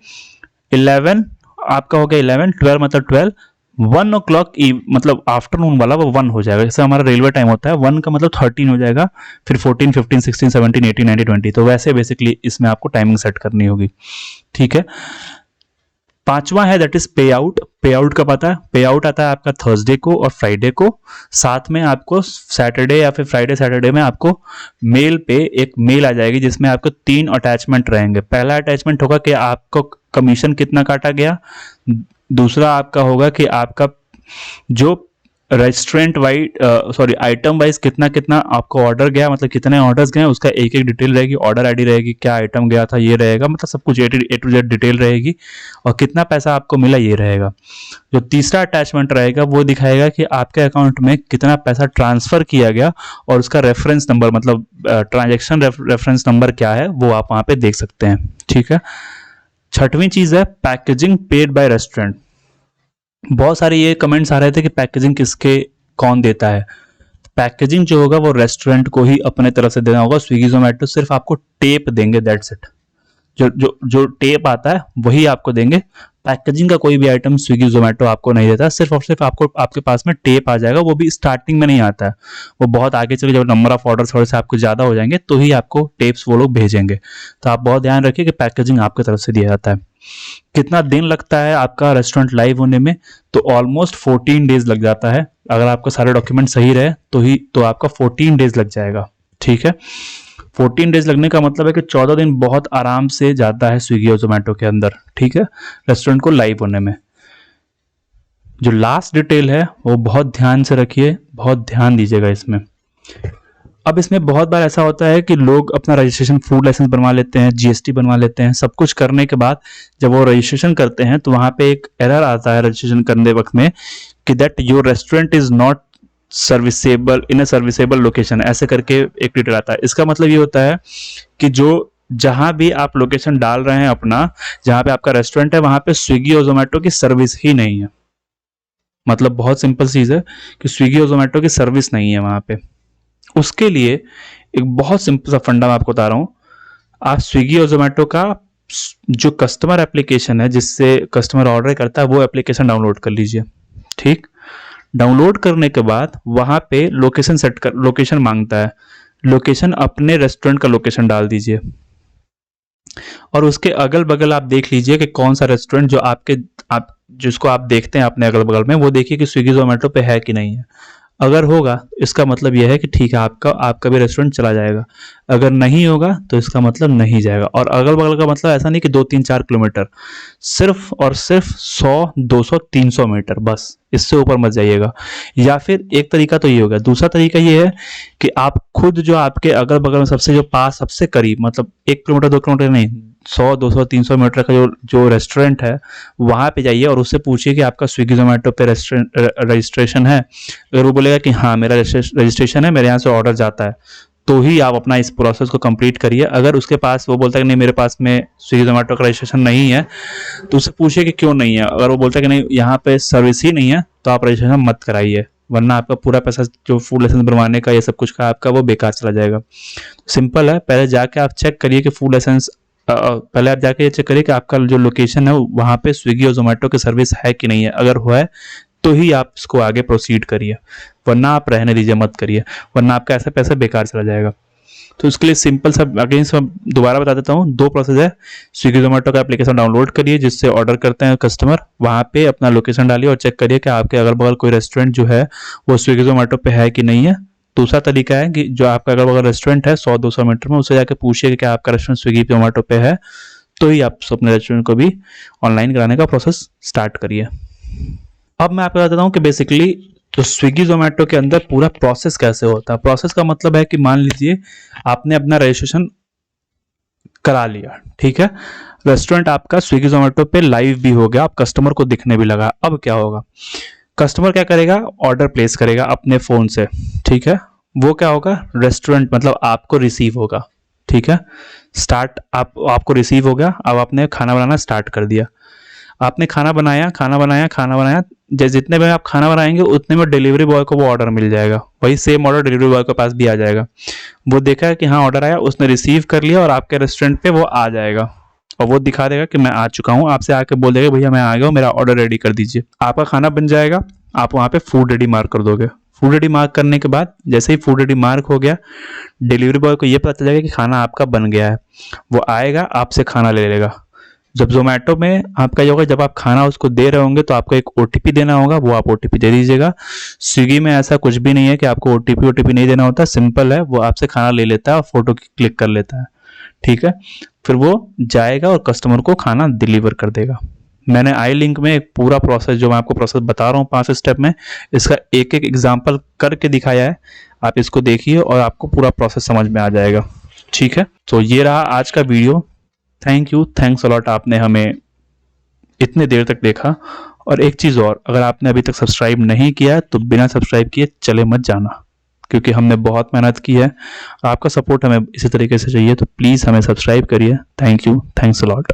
11 आपका हो गया 11, 12 मतलब 12, 1 ओ क्लॉक मतलब आफ्टरनून वाला वो 1 हो जाएगा। जैसे हमारा रेलवे टाइम होता है 1 का मतलब 13 हो जाएगा, फिर 14, 15, 16, 17, 18, 19, 20। तो वैसे बेसिकली इसमें आपको टाइमिंग सेट करनी होगी। ठीक है, पांचवा है दैट इज पे आउट। पे आउट का पता है, पे आउट आता है आपका थर्सडे को और फ्राइडे को। साथ में आपको सैटरडे या फिर फ्राइडे सैटरडे में आपको मेल पे एक मेल आ जाएगी जिसमें आपको 3 अटैचमेंट रहेंगे। पहला अटैचमेंट होगा कि आपको कमीशन कितना काटा गया, दूसरा आपका होगा कि आपका जो restaurant wise sorry item wise कितना कितना आपको ऑर्डर गया, मतलब कितने ऑर्डर्स गए उसका एक एक डिटेल रहेगी, ऑर्डर आईडी रहेगी, क्या आइटम गया था ये रहेगा, मतलब सब कुछ ए टू जेड डिटेल रहेगी, और कितना पैसा आपको मिला ये रहेगा। जो तीसरा अटैचमेंट रहेगा वो दिखाएगा कि आपके अकाउंट में कितना पैसा ट्रांसफर किया गया और उसका रेफरेंस नंबर, मतलब ट्रांजेक्शन रेफरेंस नंबर क्या है वो आप वहां पे देख सकते हैं। ठीक है, छठवीं चीज है पैकेजिंग पेड बाय रेस्टोरेंट। बहुत सारे ये कमेंट्स आ रहे थे कि पैकेजिंग किसके कौन देता है। पैकेजिंग जो होगा वो रेस्टोरेंट को ही अपने तरफ से देना होगा। स्विगी जोमेटो सिर्फ आपको टेप देंगे, दैट्स इट। जो टेप आता है वही आपको देंगे। पैकेजिंग का कोई भी आइटम स्विगी जोमेटो आपको नहीं देता, सिर्फ और सिर्फ आपको आपके पास में टेप आ जाएगा, वो भी स्टार्टिंग में नहीं आता है, वो बहुत आगे चले जब नंबर ऑफ ऑर्डर थोड़े से आपको ज्यादा हो जाएंगे तो ही आपको टेप्स वो लोग भेजेंगे। तो आप बहुत ध्यान रखिए कि पैकेजिंग आपकी तरफ से दिया जाता है। कितना दिन लगता है आपका रेस्टोरेंट लाइव होने में? तो ऑलमोस्ट 14 डेज लग जाता है। अगर आपके सारे डॉक्यूमेंट सही रहे तो आपका 14 डेज लग जाएगा। ठीक है, 14 डेज लगने का मतलब है कि 14 दिन बहुत आराम से जाता है स्विगी और जोमेटो के अंदर। ठीक है, रेस्टोरेंट को लाइव होने में। जो लास्ट डिटेल है वो बहुत ध्यान से रखिए, बहुत ध्यान दीजिएगा इसमें। अब इसमें बहुत बार ऐसा होता है कि लोग अपना रजिस्ट्रेशन, फूड लाइसेंस बनवा लेते हैं, जीएसटी बनवा लेते हैं, सब कुछ करने के बाद जब वो रजिस्ट्रेशन करते हैं तो वहां पे एक एरर आता है रजिस्ट्रेशन करने वक्त में कि that your restaurant is not serviceable in a serviceable location, ऐसे करके एक डिटेल आता है। इसका मतलब ये होता है कि जो जहां भी आप लोकेशन डाल रहे हैं अपना, जहां पे आपका रेस्टोरेंट है वहां पे स्विगी और जोमेटो की सर्विस ही नहीं है। मतलब बहुत सिंपल चीज है कि स्विगी और जोमेटो की सर्विस नहीं है वहां पे। उसके लिए एक बहुत सिंपल सा फंडा मैं आपको बता रहा हूं। आप स्विगी और जोमेटो का जो कस्टमर एप्लीकेशन है जिससे कस्टमर ऑर्डर करता है वो एप्लीकेशन डाउनलोड कर लीजिए। ठीक, डाउनलोड करने के बाद वहां पे लोकेशन सेट कर, लोकेशन मांगता है, लोकेशन अपने रेस्टोरेंट का लोकेशन डाल दीजिए और उसके अगल बगल आप देख लीजिए कि कौन सा रेस्टोरेंट जो आप जिसको आप देखते हैं अपने अगल बगल में, वो देखिए कि स्विगी जोमेटो पे है कि नहीं है। अगर होगा इसका मतलब यह है कि ठीक है आपका भी रेस्टोरेंट चला जाएगा। अगर नहीं होगा तो इसका मतलब नहीं जाएगा। और अगल बगल का मतलब ऐसा नहीं कि 2-3-4 किलोमीटर, सिर्फ और सिर्फ 100, 200, 300 मीटर, बस इससे ऊपर मत जाइएगा। या फिर एक तरीका तो ये हो गया, दूसरा तरीका ये है कि आप खुद जो आपके अगल बगल में सबसे जो पास सबसे करीब, मतलब 1 किलोमीटर 2 किलोमीटर नहीं, 100, 200, 300 मीटर का जो रेस्टोरेंट है वहां पे जाइए और उससे पूछिए कि आपका स्विगी जोमेटो पे रेस्टोरेंट रजिस्ट्रेशन है। अगर वो बोलेगा कि हाँ मेरा रजिस्ट्रेशन है, मेरे यहाँ से ऑर्डर जाता है, तो ही आप अपना इस प्रोसेस को कंप्लीट करिए। अगर उसके पास वो बोलता है कि नहीं मेरे पास में स्विगी जोमेटो का रजिस्ट्रेशन नहीं है, तो उससे पूछिए कि क्यों नहीं है। अगर वो बोलता है कि नहीं यहाँ पे सर्विस ही नहीं है तो आप रजिस्ट्रेशन मत कराइए, वरना आपका पूरा पैसा जो फूड लाइसेंस बनवाने का ये सब कुछ का आपका वो बेकार चला जाएगा। सिंपल है, पहले जाके आप चेक करिए कि फूड लाइसेंस, पहले आप जाके ये चेक करिए कि आपका जो लोकेशन है वहां पे स्विगी और जोमेटो की सर्विस है कि नहीं है। अगर हुआ है तो ही आप इसको आगे प्रोसीड करिए, वरना आप रहने दीजिए, मत करिए, वरना आपका ऐसा पैसा बेकार चला जाएगा। तो इसके लिए सिंपल सा अगेन दोबारा बता देता हूँ, 2 प्रोसेस है। स्विगी जोमेटो का एप्लीकेशन डाउनलोड करिए जिससे ऑर्डर करते हैं कस्टमर, वहां पे अपना लोकेशन डालिए और चेक करिए कि आपके अगल बगल कोई रेस्टोरेंट जो है वो स्विगी जोमेटो पे है कि नहीं है। दूसरा तरीका है कि जो आपका अगल बगल रेस्टोरेंट है 100-200 मीटर में, उससे जाके पूछिए कि आपका रेस्टोरेंट स्विगी जोमेटो पे है, तो ही आप अपने रेस्टोरेंट को भी ऑनलाइन कराने का प्रोसेस स्टार्ट करिए। अब मैं आपको बताता हूँ कि बेसिकली तो स्विगी जोमेटो के अंदर पूरा प्रोसेस कैसे होता है। प्रोसेस का मतलब है कि मान लीजिए आपने अपना रजिस्ट्रेशन करा लिया, ठीक है, रेस्टोरेंट आपका स्विगी जोमेटो पे लाइव भी हो गया, आप कस्टमर को दिखने भी लगा। अब क्या होगा, कस्टमर क्या करेगा, ऑर्डर प्लेस करेगा अपने फोन से, ठीक है, वो क्या होगा, रेस्टोरेंट मतलब आपको रिसीव होगा, ठीक है, स्टार्ट आपको रिसीव हो गया। अब आपने खाना बनाना स्टार्ट कर दिया। आपने खाना बनाया, जैसे जितने में आप खाना बनाएंगे उतने में डिलीवरी बॉय को वो ऑर्डर मिल जाएगा, वही सेम ऑर्डर डिलीवरी बॉय के पास भी आ जाएगा। वो देखा कि हाँ ऑर्डर आया, उसने रिसीव कर लिया और आपके रेस्टोरेंट पे वो आ जाएगा और वो दिखा देगा कि मैं आ चुका हूँ, आपसे आके बोल देगा भैया मैं आ गया हूँ, मेरा ऑर्डर रेडी कर दीजिए। आपका खाना बन जाएगा, आप वहाँ पे फूड रेडी मार्क कर दोगे। फूड रेडी मार्क करने के बाद जैसे ही फूड रेडी मार्क हो गया, डिलीवरी बॉय को ये पता चल जाएगा कि खाना आपका बन गया है। वो आएगा, आपसे खाना ले लेगा। जब जोमेटो में आपका ये होगा, जब आप खाना उसको दे रहे होंगे तो आपको एक ओटीपी देना होगा, वो आप ओटीपी दे दीजिएगा। स्विगी में ऐसा कुछ भी नहीं है कि आपको ओटीपी नहीं देना होता, सिंपल है, वो आपसे खाना ले लेता है और फोटो क्लिक कर लेता है, ठीक है। फिर वो जाएगा और कस्टमर को खाना डिलीवर कर देगा। मैंने आई लिंक में एक पूरा प्रोसेस, जो मैं आपको प्रोसेस बता रहा हूँ 5 स्टेप में, इसका एक एक एग्जाम्पल करके दिखाया है। आप इसको देखिए और आपको पूरा प्रोसेस समझ में आ जाएगा, ठीक है। तो ये रहा आज का video. Thank you, thanks a lot, आपने हमें इतने देर तक देखा। और एक चीज़ और, अगर आपने अभी तक सब्सक्राइब नहीं किया तो बिना सब्सक्राइब किए चले मत जाना, क्योंकि हमने बहुत मेहनत की है। आपका सपोर्ट हमें इसी तरीके से चाहिए, तो प्लीज़ हमें सब्सक्राइब करिए। Thank you, thanks a lot.